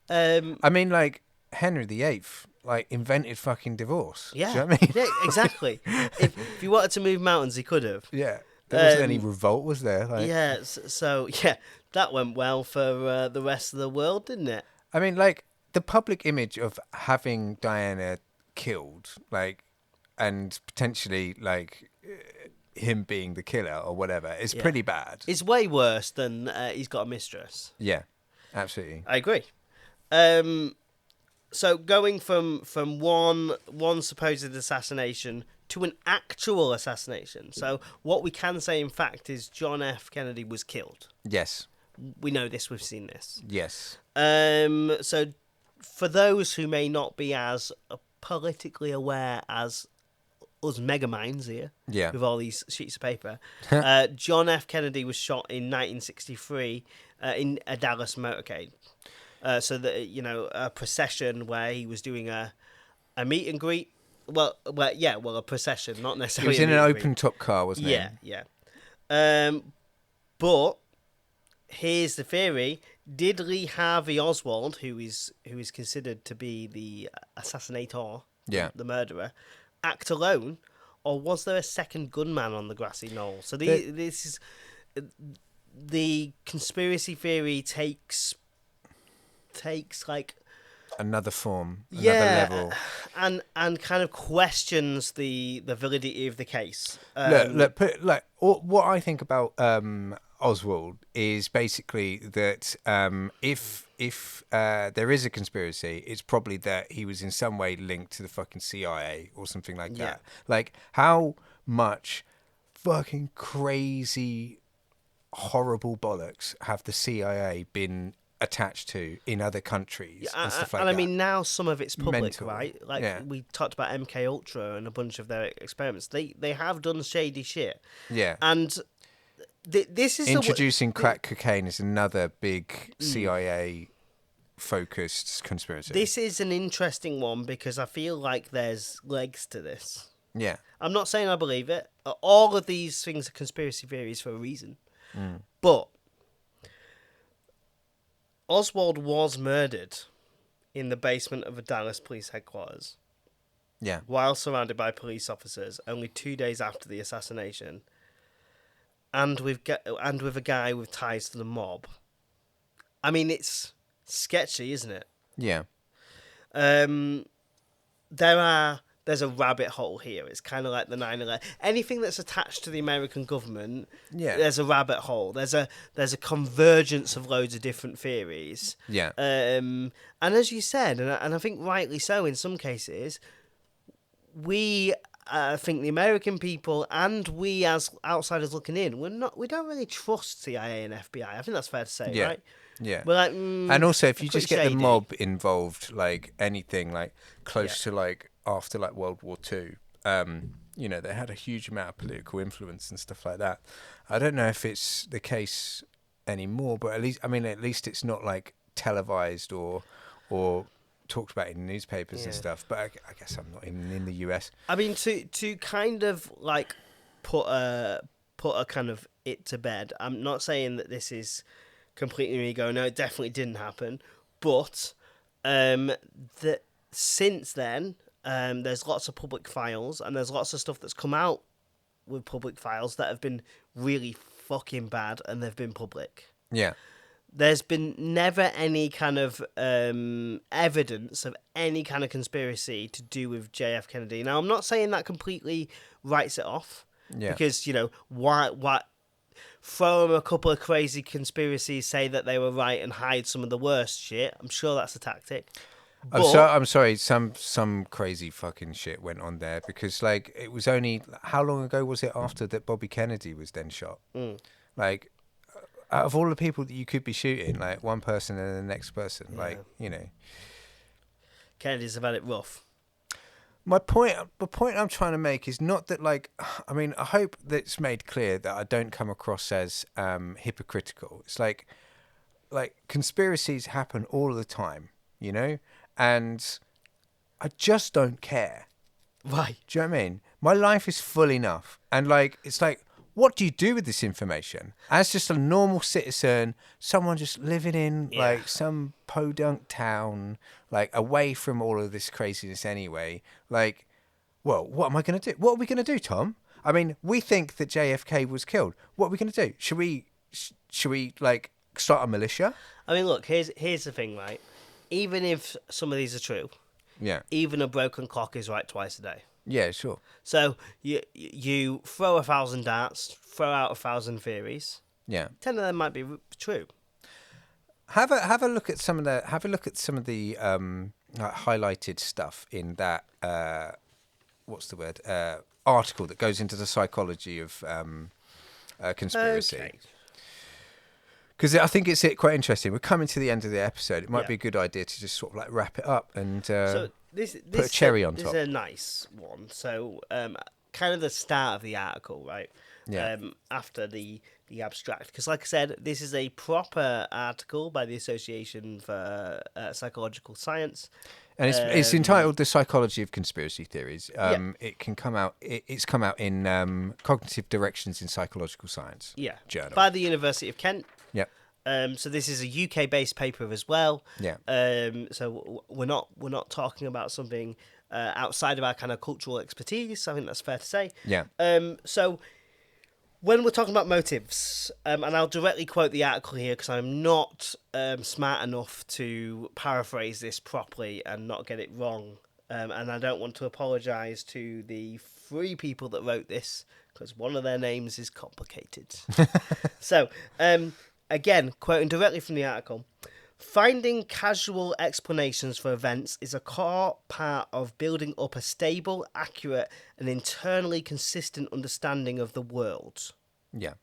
I mean, like Henry VIII, like invented fucking divorce. Yeah. Do you know what I mean? Yeah, exactly. if he wanted to move mountains, he could have. Yeah. There wasn't any revolt, was there? Like, yeah. So yeah, that went well for the rest of the world, didn't it? I mean, like the public image of having Diana killed, like, and potentially like him being the killer or whatever is pretty bad. It's way worse than he's got a mistress. Yeah, absolutely. I agree. So going from one supposed assassination to an actual assassination. So what we can say, in fact, is John F. Kennedy was killed. Yes. We know this. We've seen this. Yes. So for those who may not be as politically aware as us megaminds here, with all these sheets of paper, John F. Kennedy was shot in 1963 in a Dallas motorcade. So that a procession where he was doing a meet and greet. Well, a procession, not necessarily. He was in an open top car, wasn't he? Yeah. But here's the theory: did Lee Harvey Oswald, who is considered to be the assassinator, the murderer, act alone, or was there a second gunman on the grassy knoll? So this is the conspiracy theory takes like another form, another level, and kind of questions the validity of the case. What I think about Oswald is basically that if there is a conspiracy, it's probably that he was in some way linked to the fucking CIA or something like that. Like, how much fucking crazy, horrible bollocks have the CIA been attached to in other countries and stuff like that? And I mean, now some of it's public, Mental. right? Like we talked about MK Ultra and a bunch of their experiments. They have done shady shit. Yeah. And this is introducing crack cocaine is another big CIA focused conspiracy. This is an interesting one because I feel like there's legs to this. Yeah. I'm not saying I believe it. All of these things are conspiracy theories for a reason. But Oswald was murdered in the basement of a Dallas police headquarters. Yeah. While surrounded by police officers, only 2 days after the assassination, and with a guy with ties to the mob. I mean, it's sketchy, isn't it? Yeah. There's a rabbit hole here. It's kind of like the 9/11. Anything that's attached to the American government, there's a rabbit hole. There's a convergence of loads of different theories. Yeah. And as you said, and I think rightly so in some cases, we think the American people and we as outsiders looking in, we don't really trust CIA and FBI. I think that's fair to say, right? Yeah. We're like, and also, if you just get shady. the mob involved, like anything like close to like after like World War II, they had a huge amount of political influence and stuff like that. I don't know if it's the case anymore. But at least it's not like televised or talked about in newspapers and stuff. But I guess I'm not in the US. I mean, to kind of like put a kind of it to bed. I'm not saying that this is completely me going, no, it definitely didn't happen. But that since then, there's lots of public files, and there's lots of stuff that's come out with public files that have been really fucking bad, and they've been public. Yeah. There's been never any kind of evidence of any kind of conspiracy to do with JF Kennedy. Now, I'm not saying that completely writes it off, because, you know, why throw them a couple of crazy conspiracies, say that they were right, and hide some of the worst shit. I'm sure that's a tactic. But I'm sorry. Some crazy fucking shit went on there, because like it was only how long ago was it after that Bobby Kennedy was then shot? Like, out of all the people that you could be shooting, like one person and the next person, like, you know, Kennedys have had it rough. the point I'm trying to make is not that, like, I mean, I hope that it's made clear that I don't come across as hypocritical. It's like conspiracies happen all the time, you know, and I just don't care. Right. Do you know what I mean? My life is full enough, and like, it's like, what do you do with this information? As just a normal citizen, someone just living in like some podunk town, like away from all of this craziness anyway. Like, well, what am I going to do? What are we going to do, Tom? I mean, we think that JFK was killed. What are we going to do? Should we like start a militia? I mean, look, here's the thing, right? Even if some of these are true, even a broken clock is right twice a day. Yeah, sure. So you throw 1,000 darts, throw out 1,000 theories. Yeah, 10 of them might be true. Have a look at some of the highlighted stuff in that article that goes into the psychology of conspiracy. Okay. Because I think it's quite interesting. We're coming to the end of the episode. It might be a good idea to just sort of like wrap it up and put a cherry on top. This is a nice one. So, kind of the start of the article, right? Yeah. After the abstract. Because like I said, this is a proper article by the Association for Psychological Science. And it's entitled "The Psychology of Conspiracy Theories." It can come out. It's come out in Cognitive Directions in Psychological Science. Journal by the University of Kent. Yeah. So this is a UK-based paper as well. Yeah. So we're not talking about something outside of our kind of cultural expertise. I think that's fair to say. Yeah. So when we're talking about motives, and I'll directly quote the article here because I'm not smart enough to paraphrase this properly and not get it wrong. And I don't want to apologise to the 3 people that wrote this because one of their names is complicated. So, again, quoting directly from the article, finding casual explanations for events is a core part of building up a stable, accurate, and internally consistent understanding of the world. Yeah.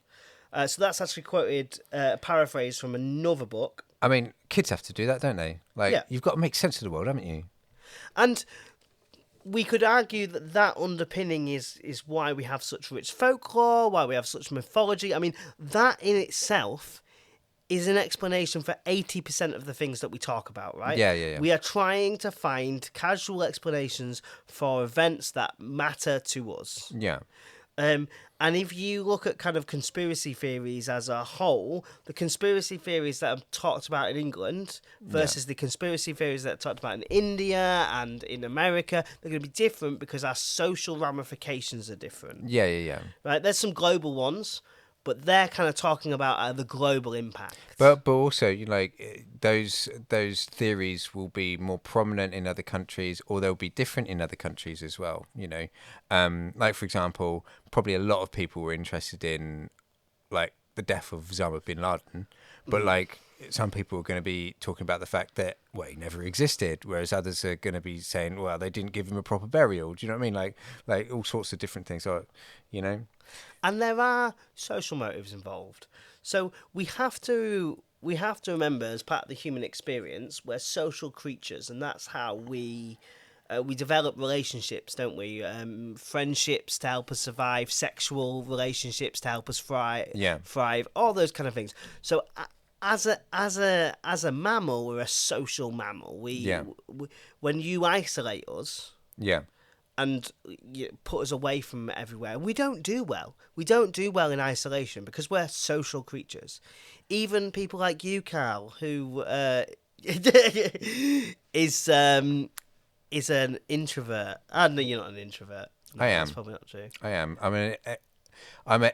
So that's actually quoted, paraphrased from another book. I mean, kids have to do that, don't they? Like, you've got to make sense of the world, haven't you? And we could argue that underpinning is why we have such rich folklore, why we have such mythology. I mean, that in itself is an explanation for 80% of the things that we talk about, right? Yeah. We are trying to find casual explanations for events that matter to us. Yeah. And if you look at kind of conspiracy theories as a whole, the conspiracy theories that are talked about in England versus the conspiracy theories that are talked about in India and in America, they're going to be different because our social ramifications are different. Yeah. Right? There's some global ones, but they're kind of talking about the global impact. But also, you like those theories will be more prominent in other countries, or they'll be different in other countries as well. You know, like for example, probably a lot of people were interested in like the death of Osama bin Laden, but like some people are going to be talking about the fact that he never existed, whereas others are going to be saying, well, they didn't give him a proper burial. Do you know what I mean? Like all sorts of different things. You know. And there are social motives involved. So we have to remember, as part of the human experience, we're social creatures, and that's how we we develop relationships, don't we? Friendships to help us survive, sexual relationships to help us thrive, all those kind of things. So as a mammal, we're a social mammal. We when you isolate us, and you put us away from everywhere, we don't do well. We don't do well in isolation because we're social creatures. Even people like you, Carl, who is an introvert. No, you're not an introvert. No, I am. That's probably not true. I am. I'm an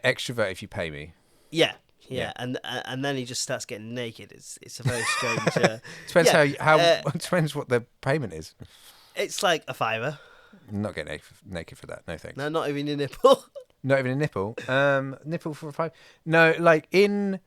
extrovert if you pay me. Yeah. And then he just starts getting naked. It's a very strange. Depends depends what the payment is. It's like a $5. I'm not getting naked for that. No thanks. No, not even a nipple. Not even a nipple. Nipple for a $5. No, like 10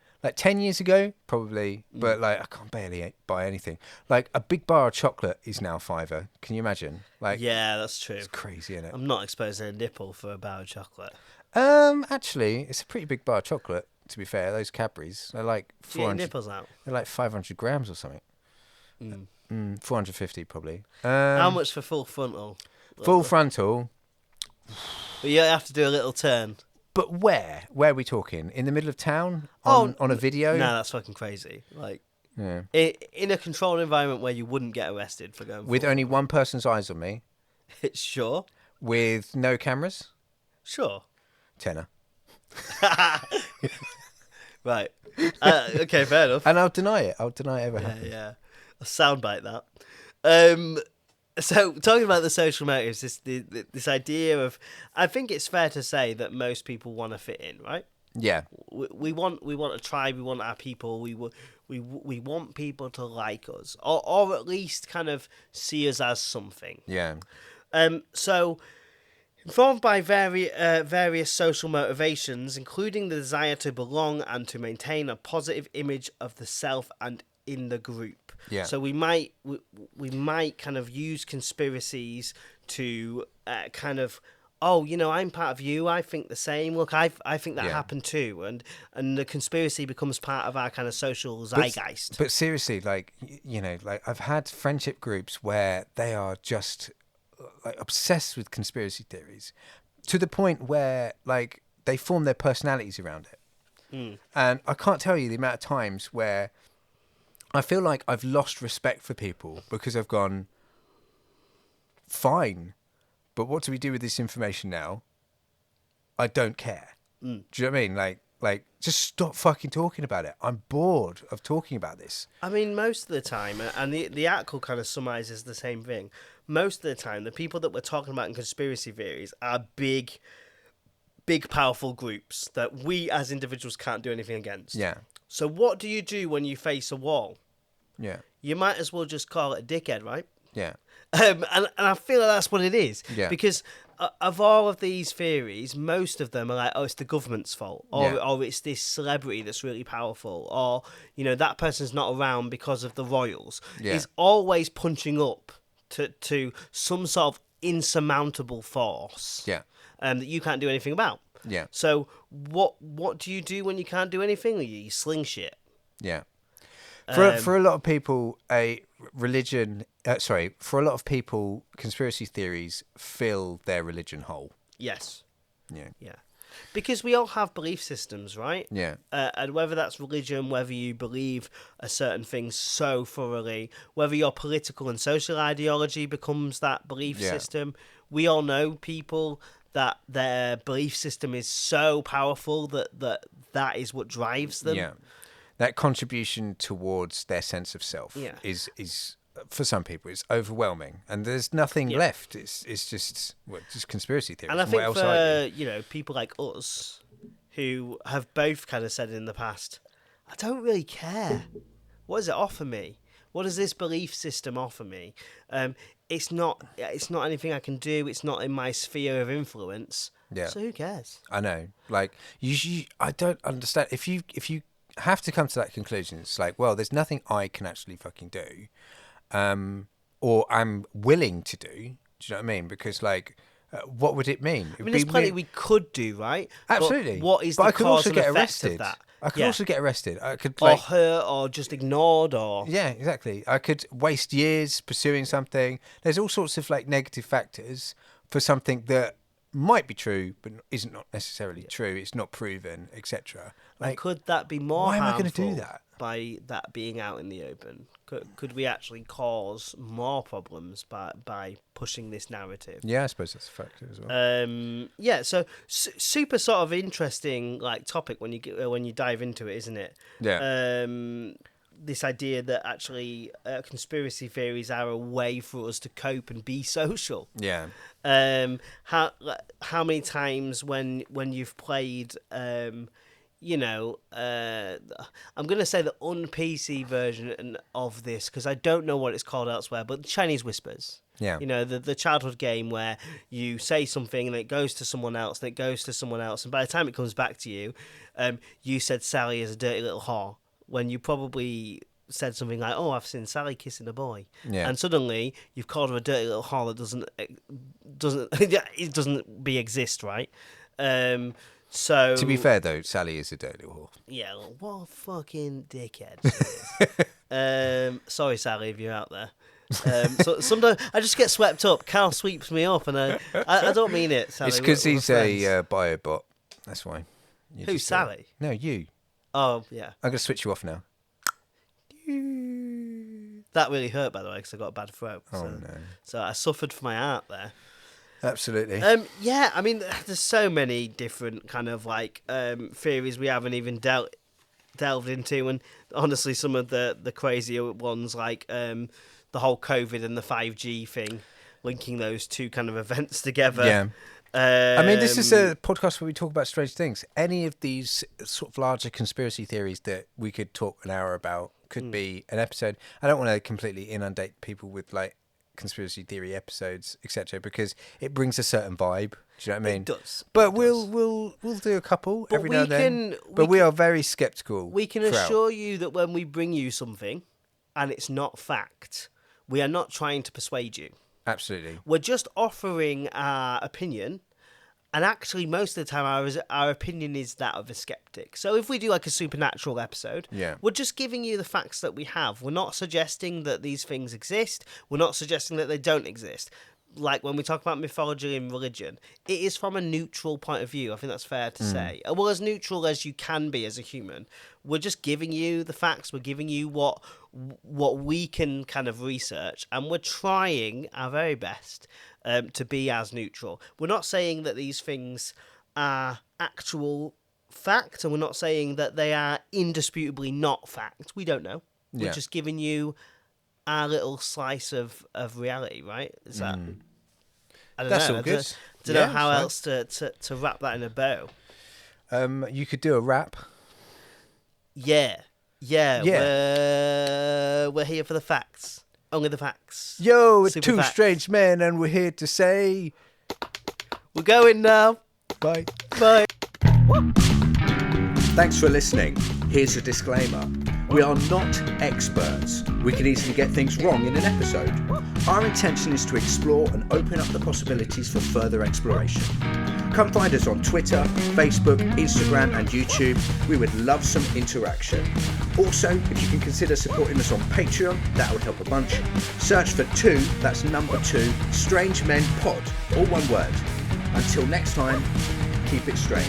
years ago, probably. But like I can't barely buy anything. Like a big bar of chocolate is now $5. Can you imagine? Like yeah, that's true. It's crazy, isn't it? I'm not exposing a nipple for a bar of chocolate. Actually, it's a pretty big bar of chocolate. To be fair, those Cadbury's, they're like 400. Nipples out. They're like 500 grams or something. 450 probably. How much for full frontal? Full frontal. But you have to do a little turn. But where? Where are we talking? In the middle of town? On a video? No, that's fucking crazy. Like, yeah. In a controlled environment where you wouldn't get arrested for going. With only one person's eyes on me. Sure. With no cameras. Sure. Tenner. Right. Okay, fair enough. And I'll deny it. I'll deny it ever happened. Yeah. I'll soundbite that. So talking about the social motives, this idea of, I think it's fair to say that most people want to fit in, right? Yeah. We want a tribe. We want our people. We want people to like us, or at least kind of see us as something. Yeah. So, informed by various social motivations, including the desire to belong and to maintain a positive image of the self and in the group. Yeah. So we might kind of use conspiracies to kind of, oh, I'm part of you. I think the same. Look, I think that happened too, and the conspiracy becomes part of our kind of social zeitgeist. But seriously, like I've had friendship groups where they are just like obsessed with conspiracy theories to the point where like they form their personalities around it. And I can't tell you the amount of times where I feel like I've lost respect for people because I've gone, fine, but what do we do with this information now? I don't care. Do you know what I mean? Like, just stop fucking talking about it. I'm bored of talking about this. I mean, most of the time, and the article kind of summarizes the same thing. Most of the time, the people that we're talking about in conspiracy theories are big, powerful groups that we as individuals can't do anything against. Yeah. So what do you do when you face a wall? Yeah. You might as well just call it a dickhead, right? Yeah. And I feel like that's what it is. Yeah. Because of all of these theories, most of them are like, oh, it's the government's fault, or it's this celebrity that's really powerful, or that person's not around because of the royals. Yeah. It's always punching up to some sort of insurmountable force. Yeah. That you can't do anything about. Yeah. So what do you do when you can't do anything? You sling shit. Yeah. For a lot of people, for a lot of people, conspiracy theories fill their religion hole. Yes. Yeah. Yeah. Because we all have belief systems, right? Yeah. And whether that's religion, whether you believe a certain thing so thoroughly, whether your political and social ideology becomes that belief system, we all know people that their belief system is so powerful that is what drives them. Yeah. That contribution towards their sense of self is for some people it's overwhelming, and there's nothing left. It's just conspiracy theories. And I think what else for people like us who have both kind of said in the past, I don't really care. What does it offer me? What does this belief system offer me? It's not anything I can do. It's not in my sphere of influence. Yeah. So who cares? I know. Like I don't understand if you have to come to that conclusion. It's like, well, there's nothing I can actually fucking do, or I'm willing to do. Do you know what I mean? Because like What would it mean? I mean, there's plenty we could do, right? Absolutely. But what is but the I could cause also and get effect arrested. of that? I could also get arrested. I could or hurt, or just ignored, or yeah, exactly. I could waste years pursuing something. There's all sorts of like negative factors for something that might be true, but isn't not necessarily true. It's not proven, etc. Like, could that be more? Why am I going to do that? By that being out in the open? Could we actually cause more problems by pushing this narrative? Yeah, I suppose that's a factor as well. Yeah, so super sort of interesting like topic when you dive into it, isn't it? Yeah. This idea that actually conspiracy theories are a way for us to cope and be social. Yeah. How many times when you've played I'm going to say the un-PC version of this because I don't know what it's called elsewhere, but Chinese Whispers. Yeah. You know, the childhood game where you say something and it goes to someone else and it goes to someone else. And by the time it comes back to you, you said Sally is a dirty little whore when you probably said something like, oh, I've seen Sally kissing a boy. Yeah. And suddenly you've called her a dirty little whore that doesn't exist, right? So to be fair though, Sally is a dirty whore. Yeah, what a fucking dickhead. Sorry, Sally, if you're out there. So sometimes I just get swept up. Cal sweeps me up, and I don't mean it, Sally. It's because he's a bio-bot. That's why. Who's Sally? No, you. Oh, yeah. I'm going to switch you off now. That really hurt, by the way, because I got a bad throat. Oh, no. So I suffered for my art there. Absolutely. Yeah, I mean, there's so many different kind of like theories we haven't even delved into, and honestly, some of the crazier ones like the whole COVID and the 5G thing, linking those two kind of events together. Yeah. I mean, this is a podcast where we talk about strange things. Any of these sort of larger conspiracy theories that we could talk an hour about could be an episode. I don't want to completely inundate people with like conspiracy theory episodes, etc., because it brings a certain vibe. Do you know what I mean? It does. But we'll do a couple every now and then. But we are very skeptical. We can assure you that when we bring you something, and it's not fact, we are not trying to persuade you. Absolutely. We're just offering our opinion, and actually most of the time our opinion is that of a skeptic. So if we do like a supernatural episode, we're just giving you the facts that we have. We're not suggesting that these things exist. We're not suggesting that they don't exist. Like when we talk about mythology and religion, it is from a neutral point of view. I think that's fair to say. Well, as neutral as you can be as a human. We're just giving you the facts. We're giving you what we can kind of research, and we're trying our very best to be as neutral. We're not saying that these things are actual fact, and we're not saying that they are indisputably not fact. We don't know. We're just giving you our little slice of reality, right? Is that? I don't That's know. all good. I don't know how else to wrap that in a bow. You could do a rap. Yeah. We're here for the facts. Only the facts. Yo, it's Super two facts. strange men, and we're here to say we're going now. bye. Bye. Thanks for listening. Here's a disclaimer. We are not experts. We can easily get things wrong in an episode. Our intention is to explore and open up the possibilities for further exploration. Come find us on Twitter, Facebook, Instagram and YouTube. We would love some interaction. Also, if you can consider supporting us on Patreon, that would help a bunch. Search for 2, that's number 2, Strange Men Pod, all one word. Until next time, keep it strange.